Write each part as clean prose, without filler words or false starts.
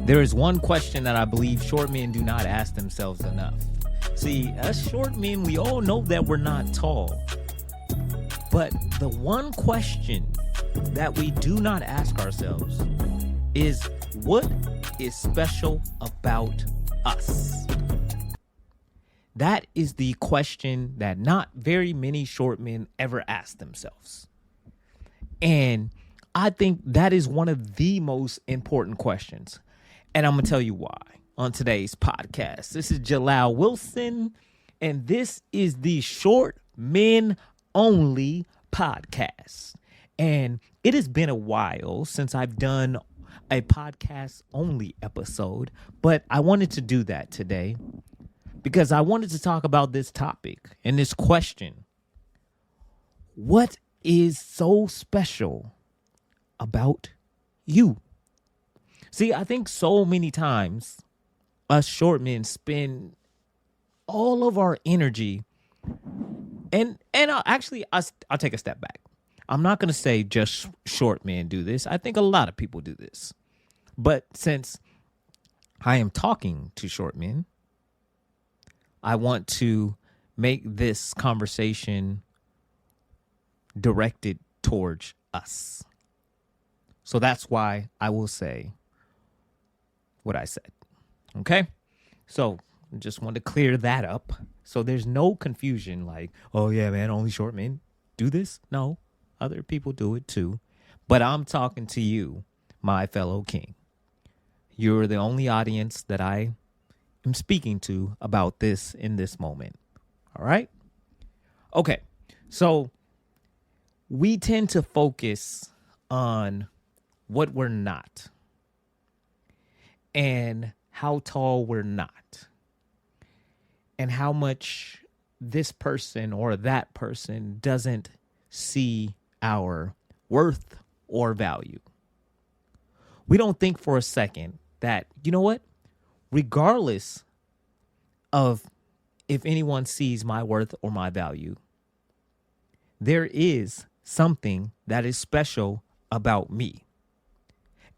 There is one question that I believe short men do not ask themselves enough. See, us short men, we all know that we're not tall. But the one question that we do not ask ourselves is, what is special about us? That is the question that not very many short men ever ask themselves. And I think that is one of the most important questions. And I'm going to tell you why on today's podcast. This is Jalal Wilson, and this is the Short Men Only podcast. And it has been a while since I've done a podcast only episode, but I wanted to do that today because I wanted to talk about this topic and this question. What is so special about you? See, I think so many times us short men spend all of our energy and I'll take a step back. I'm not going to say just short men do this. I think a lot of people do this. But since I am talking to short men, I want to make this conversation directed towards us. So that's why I will say what I said. Okay? So I just want to clear that up so there's no confusion like, oh yeah, man, only short men do this. No, other people do it too. But I'm talking to you, my fellow king. You're the only audience that I am speaking to about this in this moment. All right? Okay. So we tend to focus on what we're not and how tall we're not and how much this person or that person doesn't see our worth or value. We don't think for a second that, you know what, regardless of if anyone sees my worth or my value, there is something that is special about me.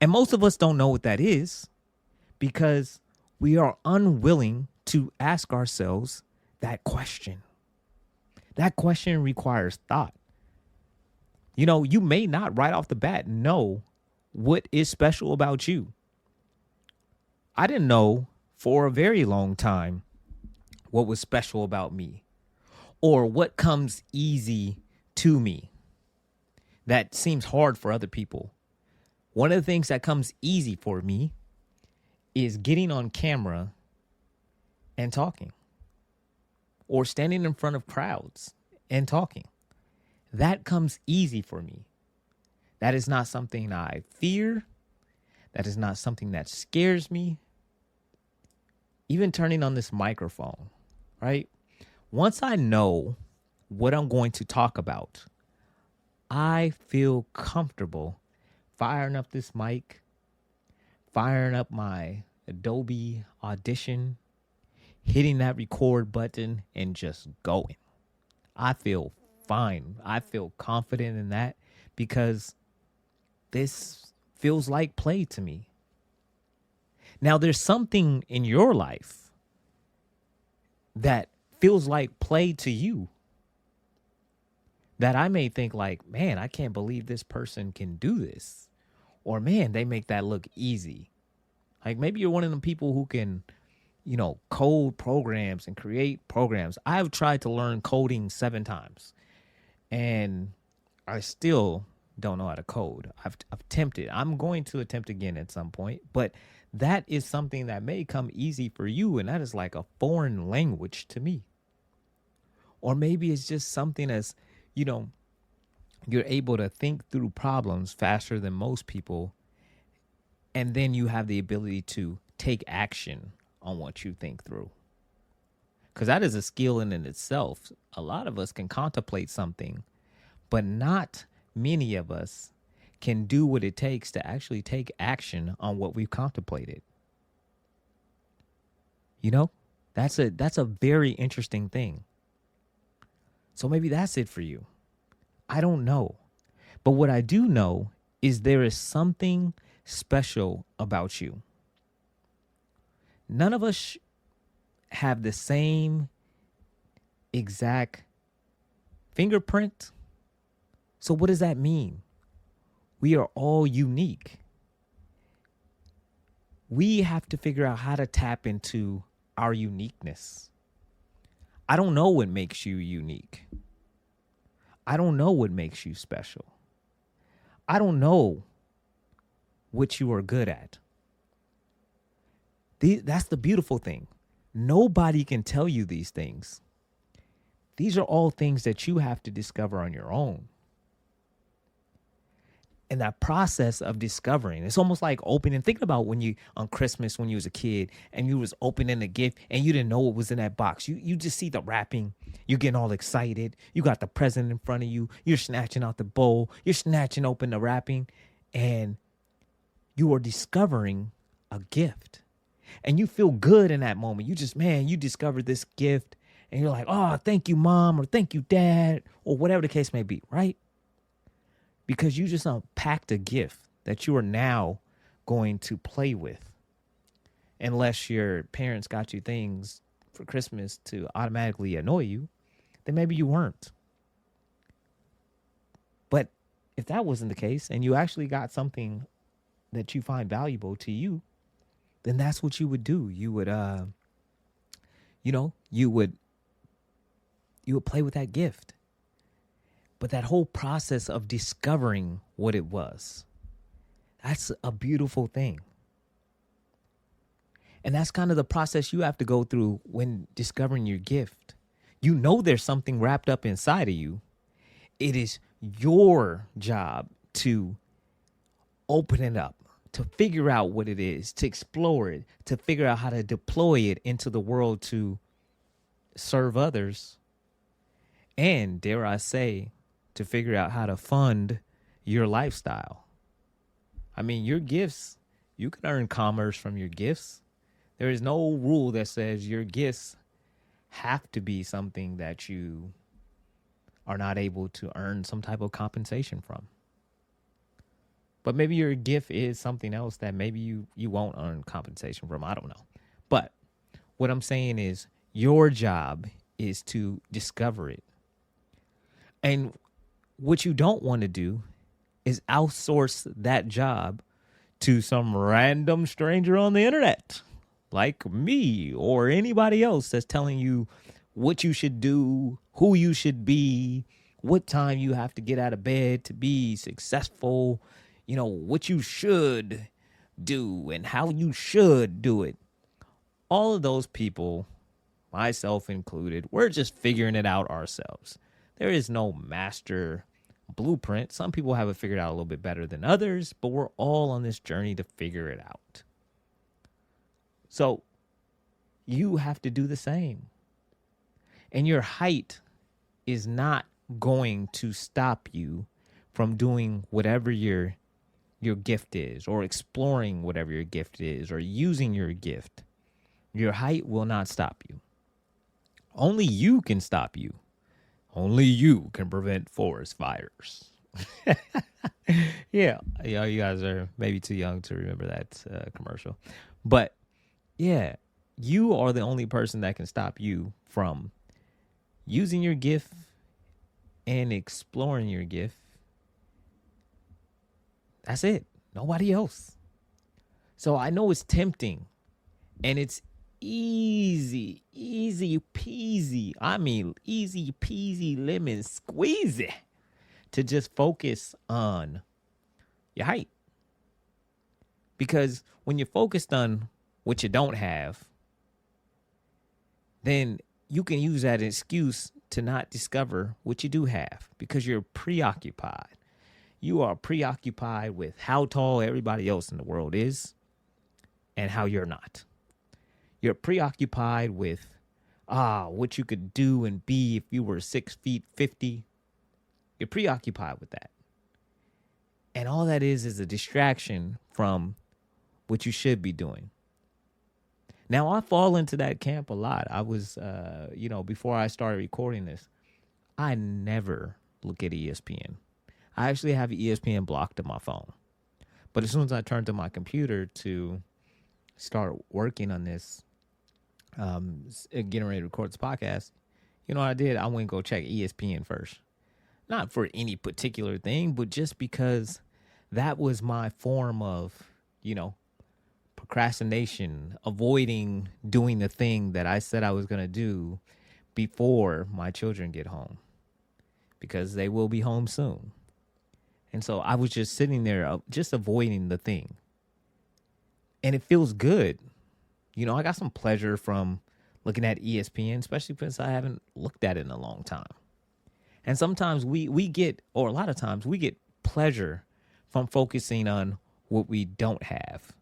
And most of us don't know what that is because we are unwilling to ask ourselves that question. That question requires thought. You know, you may not right off the bat know what is special about you. I didn't know for a very long time what was special about me or what comes easy to me that seems hard for other people. One of the things that comes easy for me is getting on camera and talking or standing in front of crowds and talking. That comes easy for me. That is not something I fear. That is not something that scares me. Even turning on this microphone, right? Once I know what I'm going to talk about, I feel comfortable firing up this mic, firing up my Adobe Audition, hitting that record button, and just going. I feel fine. I feel confident in that because this feels like play to me. Now, there's something in your life that feels like play to you that I may think like, man, I can't believe this person can do this. Or, man, they make that look easy. Like maybe you're one of them people who can, you know, code programs and create programs. I've tried to learn coding 7 times and I still don't know how to code. I've attempted. I'm going to attempt again at some point, but that is something that may come easy for you, and that is like a foreign language to me. Or maybe it's just something as, you know, you're able to think through problems faster than most people, and then you have the ability to take action on what you think through. Because that is a skill in itself. A lot of us can contemplate something, but not many of us can do what it takes to actually take action on what we've contemplated. You know, that's a very interesting thing. So maybe that's it for you. I don't know. But what I do know is there is something special about you. None of us have the same exact fingerprint. So what does that mean? We are all unique. We have to figure out how to tap into our uniqueness. I don't know what makes you unique. I don't know what makes you special. I don't know what you are good at. That's the beautiful thing. Nobody can tell you these things. These are all things that you have to discover on your own. And that process of discovering, it's almost like opening, thinking about when you, on Christmas, when you was a kid and you was opening a gift and you didn't know what was in that box. You just see the wrapping, you getting all excited. You got the present in front of you. You're snatching out the bowl. You're snatching open the wrapping and you are discovering a gift. And you feel good in that moment. You just, man, you discovered this gift and you're like, oh, thank you, mom, or thank you, dad, or whatever the case may be, right? Because you just unpacked a gift that you are now going to play with. Unless your parents got you things for Christmas to automatically annoy you, then maybe you weren't. But if that wasn't the case and you actually got something that you find valuable to you, then that's what you would do. You would, you would play with that gift. But that whole process of discovering what it was, that's a beautiful thing. And that's kind of the process you have to go through when discovering your gift. You know there's something wrapped up inside of you. It is your job to open it up, to figure out what it is, to explore it, to figure out how to deploy it into the world to serve others. And dare I say, to figure out how to fund your lifestyle. I mean, your gifts, you can earn commerce from your gifts. There is no rule that says your gifts have to be something that you are not able to earn some type of compensation from. But maybe your gift is something else that maybe you won't earn compensation from. I don't know. But what I'm saying is your job is to discover it. And what you don't want to do is outsource that job to some random stranger on the internet like me or anybody else that's telling you what you should do, who you should be, what time you have to get out of bed to be successful, what you should do and how you should do it. All of those people, myself included, we're just figuring it out ourselves. There is no master blueprint. Some people have it figured out a little bit better than others, but we're all on this journey to figure it out. So you have to do the same. And your height is not going to stop you from doing whatever your gift is, or exploring whatever your gift is, or using your gift. Your height will not stop you. Only you can stop you. Only you can prevent forest fires. Yeah, you guys are maybe too young to remember that commercial. But yeah, you are the only person that can stop you from using your gift and exploring your gift. That's it. Nobody else. So I know it's tempting and it's easy peasy. I mean, easy peasy lemon squeezy to just focus on your height. Because when you're focused on what you don't have, then you can use that excuse to not discover what you do have because you're preoccupied. You are preoccupied with how tall everybody else in the world is and how you're not. You're preoccupied with what you could do and be if you were 6 feet 50. You're preoccupied with that. And all that is a distraction from what you should be doing. Now, I fall into that camp a lot. I was, before I started recording this, I never look at ESPN. I actually have ESPN blocked on my phone. But as soon as I turn to my computer to start working on this, getting ready to record this podcast, you know what I did? I went and go check ESPN first. Not for any particular thing, but just because that was my form of, procrastination, avoiding doing the thing that I said I was going to do before my children get home, because they will be home soon. And so I was just sitting there, just avoiding the thing. And it feels good. I got some pleasure from looking at ESPN, especially since I haven't looked at it in a long time. And sometimes we get, or a lot of times we get pleasure from focusing on what we don't have,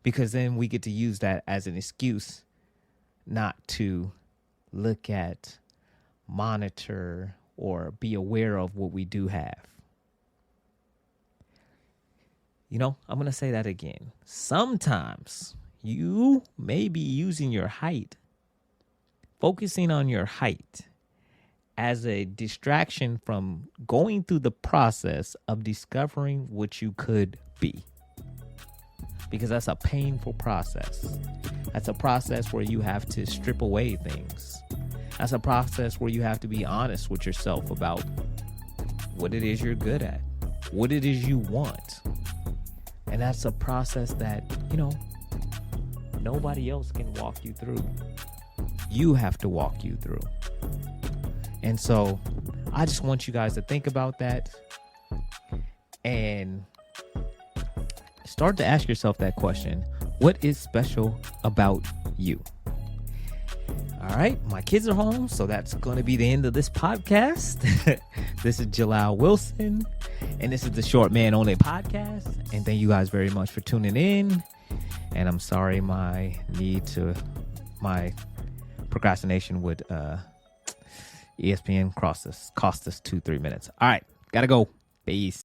because then we get to use that as an excuse not to look at, monitor, or be aware of what we do have. I'm going to say that again. Sometimes you may be using your height, focusing on your height, as a distraction from going through the process of discovering what you could be. Because that's a painful process. That's a process where you have to strip away things. That's a process where you have to be honest with yourself about what it is you're good at, what it is you want. And that's a process that, nobody else can walk you through. You have to walk you through. And so I just want you guys to think about that and start to ask yourself that question. What is special about you? All right, my kids are home, so that's going to be the end of this podcast. This is Jalal Wilson, and this is the Short Man Only podcast. And thank you guys very much for tuning in. And I'm sorry my procrastination would ESPN cost us 2-3 minutes. All right, gotta go. Peace.